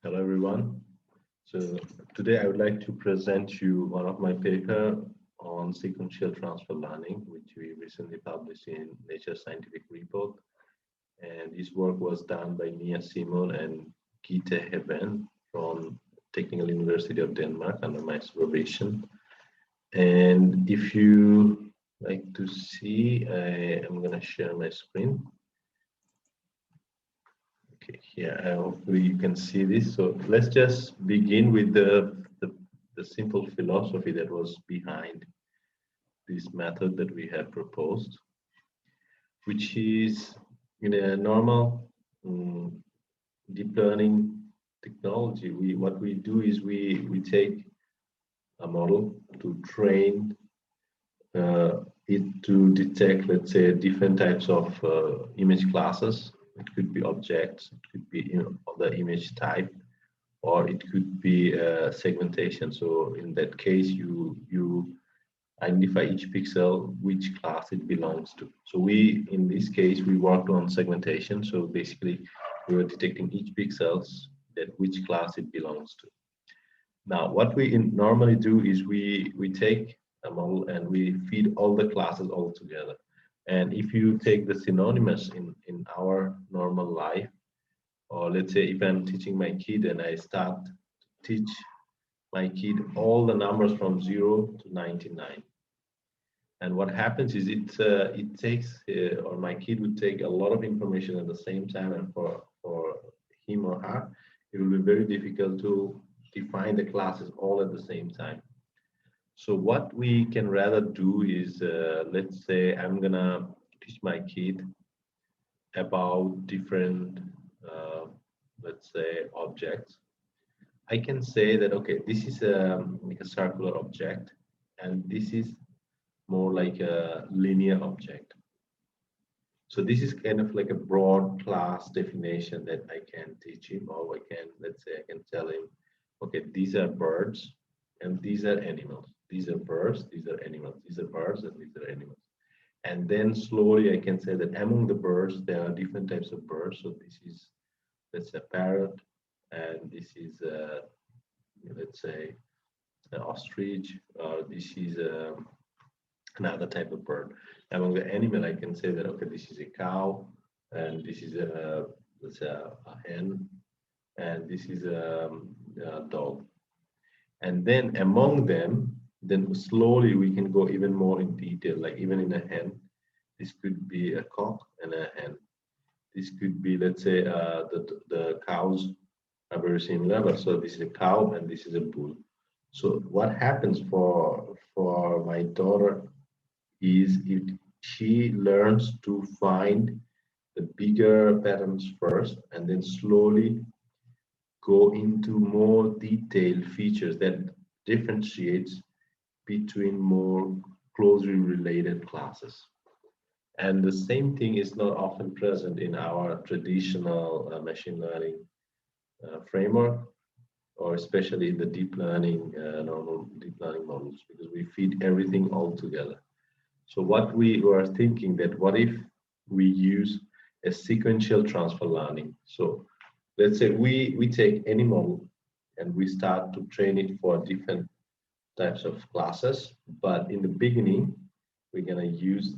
Hello everyone. So today I would like to present you one of my paper on sequential transfer learning, which we recently published in Nature Scientific Report. And this work was done by Siemon and Gitte from Technical University of Denmark under my supervision. And if you like to see, I am going to share my screen. Okay, here, hopefully you can see this. So let's just begin with the simple philosophy that was behind this method that we have proposed, which is in a normal deep learning technology. What we do is we take a model to train it to detect, let's say, different types of image classes. It could be objects, it could be the image type, or it could be segmentation. So in that case, you identify each pixel which class it belongs to. So in this case, we worked on segmentation. So basically, we were detecting each pixels that which class it belongs to. Now, what we normally do is we take a model and we feed all the classes all together. And if you take the synonymous in our normal life, or let's say if I'm teaching my kid and I start to teach my kid all the numbers from 0 to 99. And what happens is it takes, or my kid would take a lot of information at the same time, and for him or her, it will be very difficult to define the classes all at the same time. So what we can rather do is, let's say I'm gonna teach my kid about different, let's say, objects. I can say that, okay, this is like a circular object, and this is more like a linear object. So this is kind of like a broad class definition that I can teach him, or I can, let's say, I can tell him, okay, these are birds and these are animals. These are birds, these are animals. These are birds and these are animals. And then slowly I can say that among the birds, there are different types of birds. So this is, let's say, a parrot, and this is, let's say, an ostrich, or this is another type of bird. Among the animal, I can say that, okay, this is a cow, and this is a, let's say, a hen, and this is a dog. And then among them, then slowly we can go even more in detail, like even in a hen, this could be a cock and a hen. This could be, let's say, the cows are very similar, but so this is a cow and this is a bull. So what happens for my daughter is if she learns to find the bigger patterns first and then slowly go into more detailed features that differentiates between more closely related classes. And the same thing is not often present in our traditional machine learning framework, or especially in the deep learning, normal deep learning models, because we feed everything all together. So what we were thinking that what if we use a sequential transfer learning? So let's say we take any model and we start to train it for different types of classes, but in the beginning, we're gonna use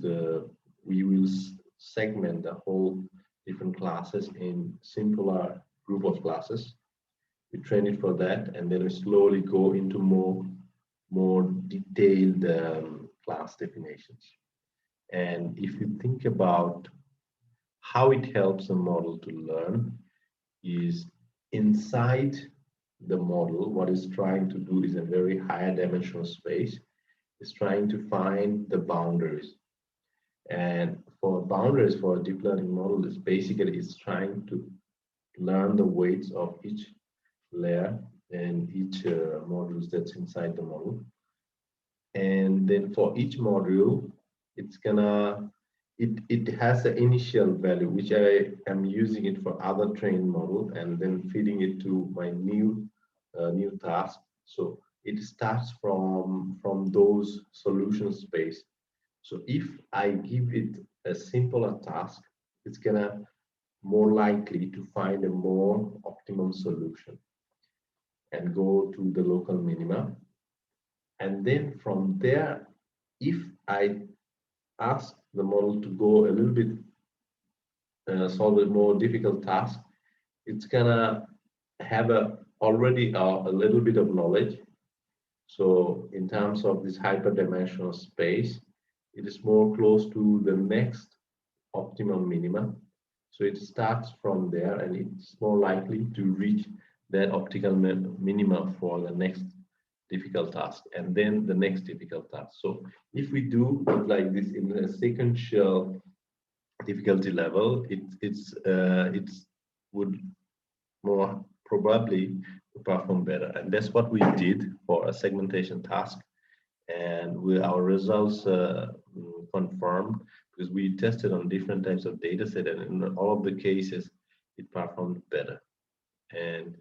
we will segment the whole different classes in simpler group of classes. We train it for that, and then we slowly go into more detailed class definitions. And if you think about how it helps a model to learn, is inside the model, what it's trying to do is a very higher dimensional space. It's trying to find the boundaries. And for boundaries for a deep learning model, is basically it's trying to learn the weights of each layer and each modules that's inside the model. And then for each module, it's gonna it has the initial value which I am using it for other trained model, and then feeding it to my new task. So it starts from those solution space. So if I give it a simpler task, it's gonna more likely to find a more optimum solution. and go to the local minima. And then from there, if I ask the model to go a little bit, solve a more difficult task, it's gonna have already a little bit of knowledge. So in terms of this hyperdimensional space, it is more close to the next optimum minima. So it starts from there and it's more likely to reach that optimal minima for the next difficult task and then the next difficult task. So if we do it like this in a sequential difficulty level, it would more probably perform better. And that's what we did for a segmentation task. And our results confirmed, because we tested on different types of data set, and in all of the cases, it performed better. And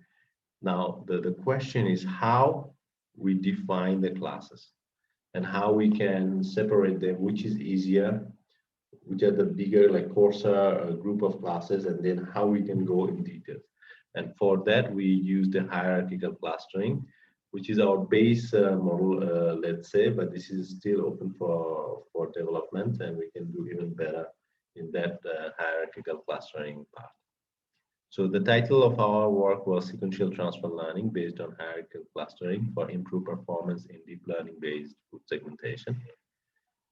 now the question is how we define the classes and how we can separate them, which is easier, which are the bigger, like coarser group of classes, and then how we can go in details. And for that, we use the hierarchical clustering, which is our base model, let's say, but this is still open for development, and we can do even better in that hierarchical clustering part. So the title of our work was Sequential Transfer Learning based on hierarchical clustering for improved performance in deep learning-based food segmentation.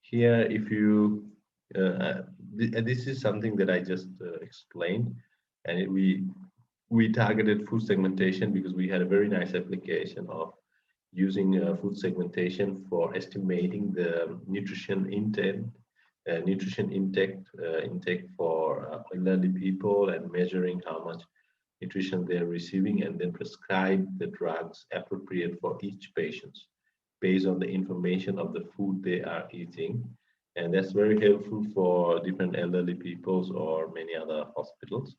Here, if you, this is something that I just explained, and we targeted food segmentation because we had a very nice application of using food segmentation for estimating the nutrition intake for elderly people and measuring how much nutrition they're receiving, and then prescribe the drugs appropriate for each patient based on the information of the food they are eating. And that's very helpful for different elderly peoples or many other hospitals.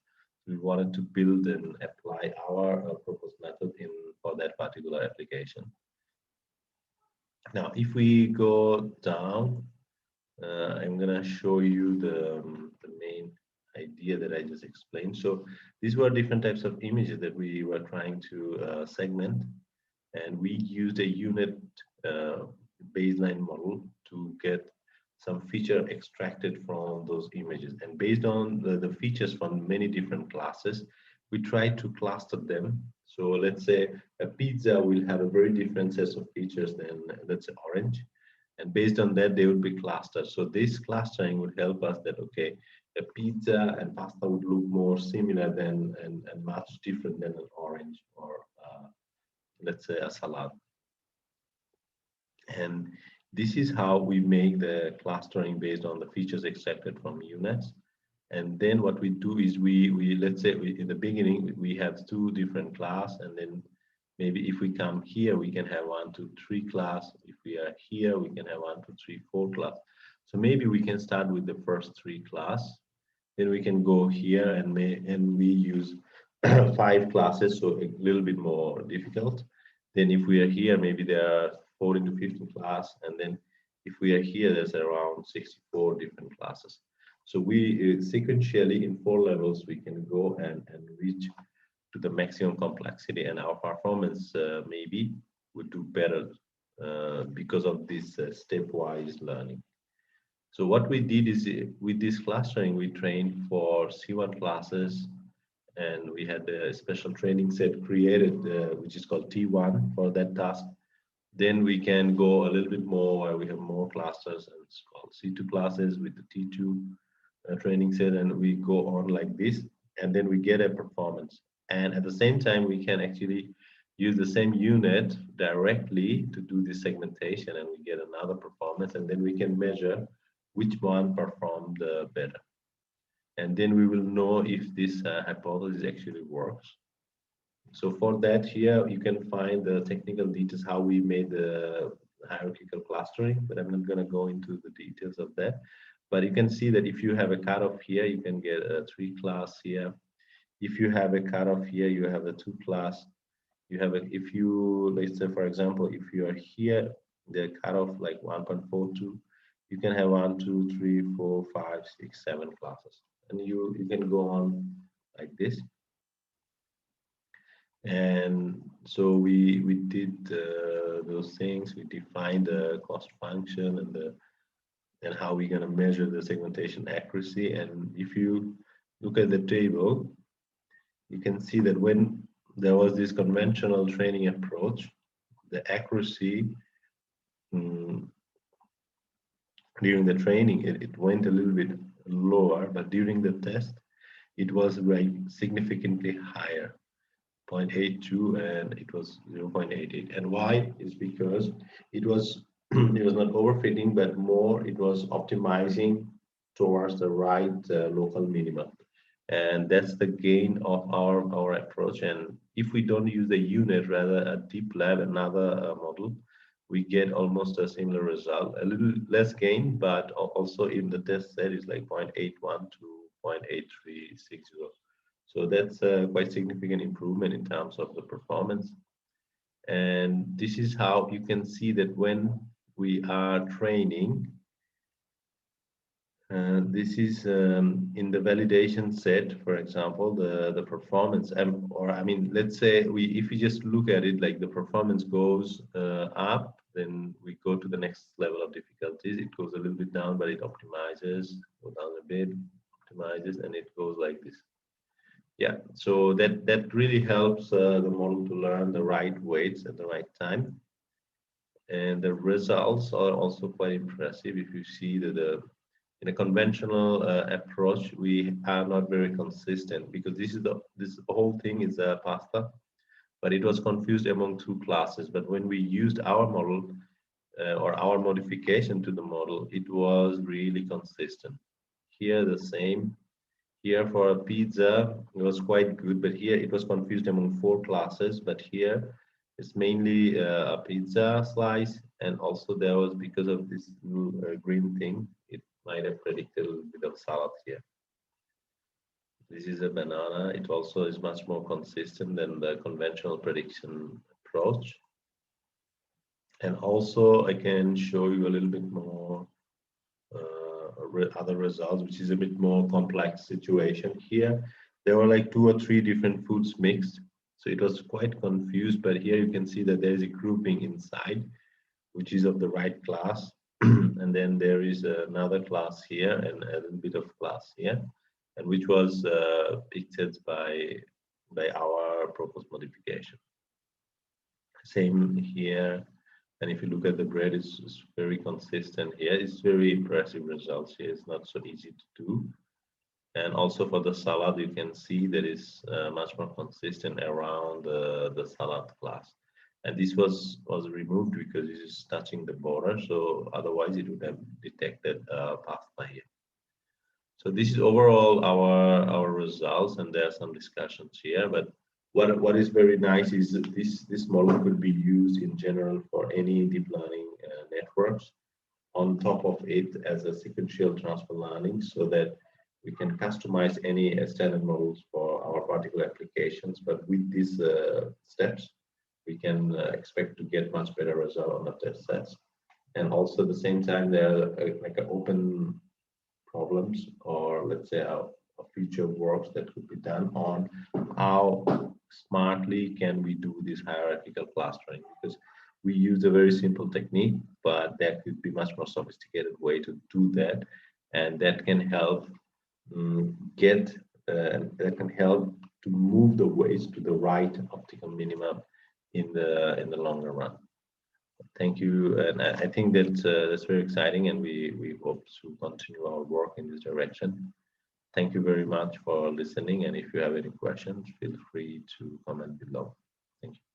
We wanted to build and apply our proposed method for that particular application. Now, if we go down, I'm going to show you the main idea that I just explained. So these were different types of images that we were trying to segment, and we used a unit baseline model to get some feature extracted from those images. And based on the features from many different classes, we tried to cluster them. So let's say a pizza will have a very different set of features than, let's say, orange. And based on that, they would be clustered. So this clustering would help us that, okay, a pizza and pasta would look more similar than and much different than an orange or let's say a salad. And this is how we make the clustering based on the features extracted from units. And then what we do is we let's say in the beginning we have two different class, and then maybe if we come here we can have 1, 2, 3 class. If we are here we can have 1, 2, 3, 4 class. So maybe we can start with the first 3 class. Then we can go here and we use 5 classes, so a little bit more difficult. Then if we are here, maybe there are 14 to 15 class, and then if we are here, there's around 64 different classes. So we sequentially in 4 levels we can go and reach to the maximum complexity, and our performance maybe would do better because of this stepwise learning. So what we did is with this clustering, we trained for C1 classes, and we had a special training set created, which is called T1 for that task. Then we can go a little bit more where we have more clusters, and it's called C2 classes with the T2 training set, and we go on like this, and then we get a performance. And at the same time, we can actually use the same unit directly to do this segmentation, and we get another performance, and then we can measure which one performed better. And then we will know if this hypothesis actually works. So for that, here you can find the technical details how we made the hierarchical clustering, but I'm not going to go into the details of that. But you can see that if you have a cutoff here, you can get a 3 class here. If you have a cutoff here, you have a 2 class. You have a, if you, let's say for example, if you are here, the cutoff like 1.42, you can have 1, 2, 3, 4, 5, 6, 7 classes, and you can go on like this. And So we did those things. We defined the cost function and how we're going to measure the segmentation accuracy. And if you look at the table, you can see that when there was this conventional training approach, the accuracy during the training, it went a little bit lower, but during the test, it was like significantly higher, 0.82, and it was 0.88. And why? Is because it was it was not overfitting, but more it was optimizing towards the right local minima. And that's the gain of our approach. And if we don't use a unit, rather a deep lab, another model, we get almost a similar result, a little less gain, but also in the test set is like 0.81 to 0.8360. So that's a quite significant improvement in terms of the performance. And this is how you can see that when we are training, this is in the validation set, for example, the performance, or I mean, let's say if we just look at it like the performance goes up, then we go to the next level of difficulties. It goes a little bit down, but it optimizes, go down a bit, optimizes, and it goes like this. Yeah, so that really helps the model to learn the right weights at the right time. And the results are also quite impressive. If you see that in a conventional approach, we are not very consistent, because this whole thing is a pasta, but it was confused among two classes. But when we used our model or our modification to the model, it was really consistent. Here the same. Here for a pizza, it was quite good, but here it was confused among four classes. But here it's mainly a pizza slice, and also there was, because of this green thing, it might have predicted a little bit of salad here. This is a banana. It also is much more consistent than the conventional prediction approach. And also I can show you a little bit more other results, which is a bit more complex situation. Here there were like 2 or 3 different foods mixed, so it was quite confused. But here you can see that there is a grouping inside, which is of the right class, and then there is another class here and a little bit of class here, and which was picked by our proposed modification. Same here. And if you look at the bread, it's very consistent here. It's very impressive results here. It's not so easy to do. And also for the salad, you can see that it's much more consistent around the salad class. And this was removed because it is touching the border. So otherwise it would have detected pasta here. So this is overall our results, and there are some discussions here. But what is very nice is that this model could be used in general for any deep learning networks. On top of it, as a sequential transfer learning, so that we can customize any standard models for our particular applications. But with these steps, we can expect to get much better result on the test sets. And also at the same time, there are like open problems, or let's say a future works that could be done on how smartly can we do this hierarchical clustering, because we use a very simple technique, but there could be much more sophisticated way to do that, and that can help that can help to move the weights to the right optical minimum in the longer run. Thank you, and I think that that's very exciting, and we hope to continue our work in this direction. Thank you very much for listening, and if you have any questions, feel free to comment below. Thank you.